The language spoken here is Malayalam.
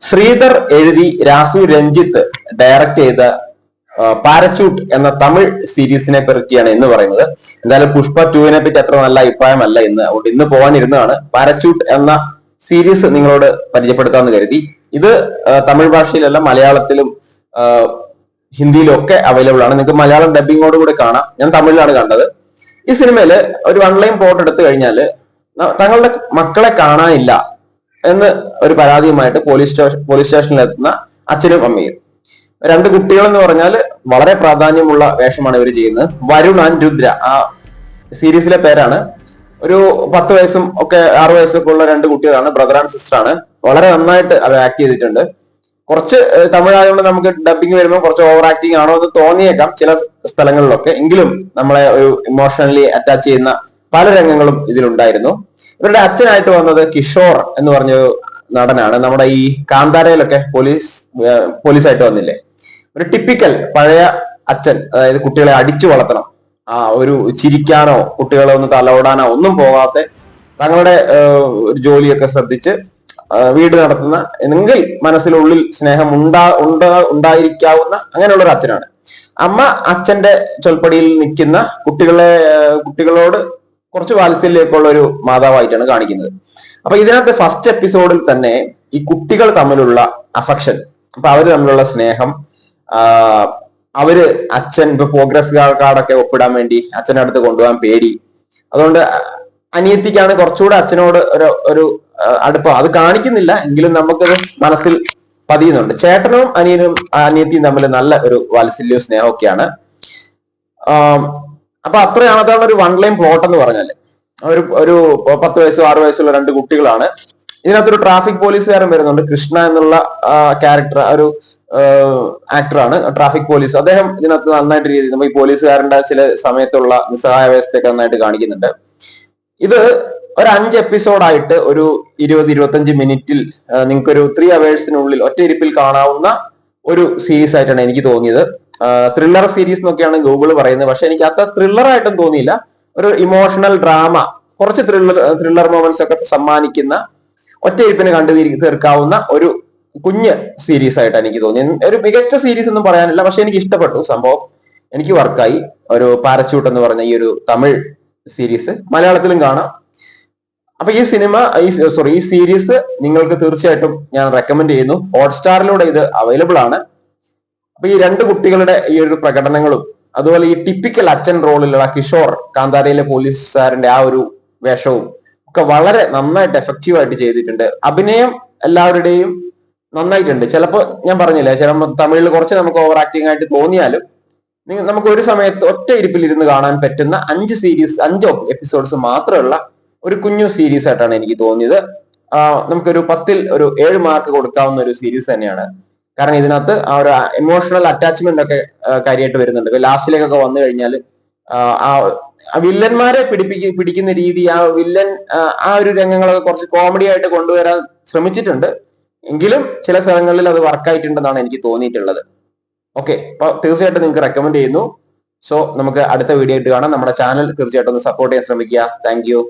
ശ്രീധർ എഴുതി രാസു രഞ്ജിത്ത് ഡയറക്ട് ചെയ്ത പാരച്യൂട്ട് എന്ന തമിഴ് സീരീസിനെ പറ്റിയാണ് എന്ന് പറയുന്നത്. എന്തായാലും പുഷ്പ 2 പറ്റി അത്ര നല്ല അഭിപ്രായമല്ല ഇന്ന്, അതുകൊണ്ട് ഇന്ന് പോകാനിരുന്നതാണ്. പാരച്യൂട്ട് എന്ന സീരീസ് നിങ്ങളോട് പരിചയപ്പെടുത്താമെന്ന് കരുതി. ഇത് തമിഴ് ഭാഷയിലല്ല, മലയാളത്തിലും ഹിന്ദിയിലും ഒക്കെ അവൈലബിൾ ആണ്. നിങ്ങൾക്ക് മലയാളം ഡബിങ്ങോട് കൂടെ കാണാം. ഞാൻ തമിഴിലാണ് കണ്ടത്. ഈ സിനിമയില് ഒരു ഓൺലൈൻ പോർട്ട് എടുത്തു കഴിഞ്ഞാൽ തങ്ങളുടെ മക്കളെ കാണാനില്ല എന്ന് ഒരു പരാതിയുമായിട്ട് പോലീസ് സ്റ്റേഷനിൽ എത്തുന്ന അച്ഛനും അമ്മയും. രണ്ട് കുട്ടികൾ എന്ന് പറഞ്ഞാൽ വളരെ പ്രാധാന്യമുള്ള വേഷമാണ് ഇവർ ചെയ്യുന്നത്. വരുൺ ആൻഡ് രുദ്ര ആ സീരീസിലെ പേരാണ്. ഒരു 10 വയസ്സും ഒക്കെ 6 വയസ്സൊക്കെ ഉള്ള രണ്ട് കുട്ടികളാണ്, ബ്രദർ ആൻഡ് സിസ്റ്റർ ആണ്. വളരെ നന്നായിട്ട് അവർ ആക്ട് ചെയ്തിട്ടുണ്ട്. കുറച്ച് തമിഴായതുകൊണ്ട് നമുക്ക് ഡബിങ് വരുമ്പോൾ കുറച്ച് ഓവർ ആക്ടിങ് ആണോ എന്ന് തോന്നിയേക്കാം ചില സ്ഥലങ്ങളിലൊക്കെ. എങ്കിലും നമ്മളെ ഒരു ഇമോഷണലി അറ്റാച്ച് ചെയ്യുന്ന പല രംഗങ്ങളും ഇതിലുണ്ടായിരുന്നു. ഇവരുടെ വന്നത് കിഷോർ എന്ന് പറഞ്ഞൊരു നടനാണ്. നമ്മുടെ ഈ കാന്താരയിലൊക്കെ പോലീസായിട്ട് വന്നില്ലേ, ഒരു ടിപ്പിക്കൽ പഴയ അച്ഛൻ. അതായത് കുട്ടികളെ അടിച്ചു വളർത്തണം, ഒരു ചിരിക്കാനോ കുട്ടികളെ ഒന്ന് തലോടാനോ ഒന്നും പോകാതെ തങ്ങളുടെ ഒരു ജോലിയൊക്കെ ശ്രദ്ധിച്ച് വീട് നടത്തുന്ന, എങ്കിൽ മനസ്സിനുള്ളിൽ സ്നേഹം ഉണ്ടായിരിക്കാവുന്ന അങ്ങനെയുള്ള ഒരു അച്ഛനാണ്. അമ്മ അച്ഛന്റെ ചൊൽപ്പടിയിൽ നിൽക്കുന്ന കുട്ടികളോട് കുറച്ച് വാത്സല്യമൊക്കെയുള്ള ഒരു മാതാവായിട്ടാണ് കാണിക്കുന്നത്. അപ്പൊ ഇതിനകത്ത് ഫസ്റ്റ് എപ്പിസോഡിൽ തന്നെ ഈ കുട്ടികൾ തമ്മിലുള്ള അഫക്ഷൻ, അപ്പൊ അവര് തമ്മിലുള്ള സ്നേഹം, അവര് അച്ഛൻ ഇപ്പൊ പ്രോഗ്രസ് കാർഡൊക്കെ ഒപ്പിടാൻ വേണ്ടി അച്ഛൻ്റെ അടുത്ത് കൊണ്ടുപോകാൻ പേടി, അതുകൊണ്ട് അനിയത്തിക്കാണ് കുറച്ചുകൂടെ അച്ഛനോട് ഒരു അടുപ്പം. അത് കാണിക്കുന്നില്ല എങ്കിലും നമുക്കത് മനസ്സിൽ പതിയുന്നുണ്ട്. ചേട്ടനും അനിയത്തിയും തമ്മിൽ നല്ല ഒരു വാത്സല്യവും സ്നേഹമൊക്കെയാണ്. അപ്പൊ അത്രയാണ്. അതാണ് ഒരു വൺ ലൈൻ പ്ലോട്ട് എന്ന് പറഞ്ഞാല്. ഒരു 10 വയസ്സോ 6 വയസ്സുള്ള രണ്ട് കുട്ടികളാണ്. ഇതിനകത്തൊരു ട്രാഫിക് പോലീസുകാരൻ വരുന്നുണ്ട്. കൃഷ്ണ എന്നുള്ള ക്യാരക്ടർ, ഒരു ആക്ടറാണ്, ട്രാഫിക് പോലീസ്. അദ്ദേഹം ഇതിനകത്ത് നന്നായിട്ട് രീതിയിൽ നമ്മൾ ഈ പോലീസുകാരന്റെ ചില സമയത്തുള്ള നിസ്സഹായാവസ്ഥയൊക്കെ നന്നായിട്ട് കാണിക്കുന്നുണ്ട്. ഇത് ഒരു 5 എപ്പിസോഡായിട്ട് ഒരു 20-25 മിനിറ്റിൽ നിങ്ങൾക്കൊരു 3 അവേഴ്സിനുള്ളിൽ ഒറ്റ ഇരിപ്പിൽ കാണാവുന്ന ഒരു സീരീസ് ആയിട്ടാണ് എനിക്ക് തോന്നിയത്. ത്രില്ലർ സീരീസ് എന്നൊക്കെയാണ് ഗൂഗിൾ പറയുന്നത്, പക്ഷെ എനിക്ക് അത്ര ത്രില്ലർ ആയിട്ടും തോന്നിയില്ല. ഒരു ഇമോഷണൽ ഡ്രാമ, കുറച്ച് ത്രില്ലർ മൊമെന്റ്സ് ഒക്കെ സമ്മാനിക്കുന്ന, ഒറ്റ ഇരിപ്പിന് കണ്ടു തീർക്കാവുന്ന ഒരു കുഞ്ഞ് സീരീസ് ആയിട്ടാണ് എനിക്ക് തോന്നിയത്. ഒരു മികച്ച സീരീസ് ഒന്നും പറയാനില്ല, പക്ഷെ എനിക്ക് ഇഷ്ടപ്പെട്ടു സംഭവം. എനിക്ക് വർക്കായി. ഒരു പാരച്യൂട്ട് എന്ന് പറഞ്ഞ ഈ ഒരു തമിഴ് സീരീസ് മലയാളത്തിലും കാണാം. അപ്പൊ ഈ സീരീസ് നിങ്ങൾക്ക് തീർച്ചയായിട്ടും ഞാൻ റെക്കമെൻഡ് ചെയ്യുന്നു. ഹോട്ട്സ്റ്റാറിലൂടെ ഇത് അവൈലബിൾ ആണ്. അപ്പൊ ഈ രണ്ട് കുട്ടികളുടെ ഈ ഒരു പ്രകടനങ്ങളും, അതുപോലെ ഈ ടിപ്പിക്കൽ അച്ഛൻ റോളിലുള്ള കിഷോർ, കാന്താരയിലെ പോലീസുകാരന്റെ ആ ഒരു വേഷവും ഒക്കെ വളരെ നന്നായിട്ട് എഫക്റ്റീവ് ആയിട്ട് ചെയ്തിട്ടുണ്ട്. അഭിനയം എല്ലാവരുടെയും നന്നായിട്ടുണ്ട്. ചിലപ്പോൾ ഞാൻ പറഞ്ഞില്ലേ, ചിലപ്പോൾ തമിഴിൽ കുറച്ച് നമുക്ക് ഓവർ ആക്ടിങ് ആയിട്ട് തോന്നിയാലും നമുക്ക് ഒരു സമയത്ത് ഒറ്റ ഇരിപ്പിൽ ഇരുന്ന് കാണാൻ പറ്റുന്ന 5 എപ്പിസോഡ്സ് മാത്രമുള്ള ഒരു കുഞ്ഞു സീരീസ് ആയിട്ടാണ് എനിക്ക് തോന്നിയത്. നമുക്കൊരു 10ൽ ഒരു 7 മാർക്ക് കൊടുക്കാവുന്ന ഒരു സീരീസ് തന്നെയാണ്. കാരണം ഇതിനകത്ത് ആ ഒരു ഇമോഷണൽ അറ്റാച്ച്മെന്റ് ഒക്കെ കാര്യമായിട്ട് വരുന്നുണ്ട്. ലാസ്റ്റിലേക്കൊക്കെ വന്നു കഴിഞ്ഞാൽ ആ വില്ലന്മാരെ പിടിക്കുന്ന രീതി, ആ വില്ലൻ ആ ഒരു രംഗങ്ങളൊക്കെ കുറച്ച് കോമഡി ആയിട്ട് കൊണ്ടുവരാൻ ശ്രമിച്ചിട്ടുണ്ട്. എങ്കിലും ചില സ്ഥലങ്ങളിൽ അത് വർക്കായിട്ടുണ്ടെന്നാണ് എനിക്ക് തോന്നിയിട്ടുള്ളത്. ഓക്കെ, അപ്പൊ തീർച്ചയായിട്ടും നിങ്ങൾക്ക് റെക്കമെൻഡ് ചെയ്യുന്നു. സോ നമുക്ക് അടുത്ത വീഡിയോ ആയിട്ട് കാണാം. നമ്മുടെ ചാനൽ തീർച്ചയായിട്ടും ഒന്ന് സപ്പോർട്ട് ചെയ്യാൻ ശ്രമിക്കുക. Thank you.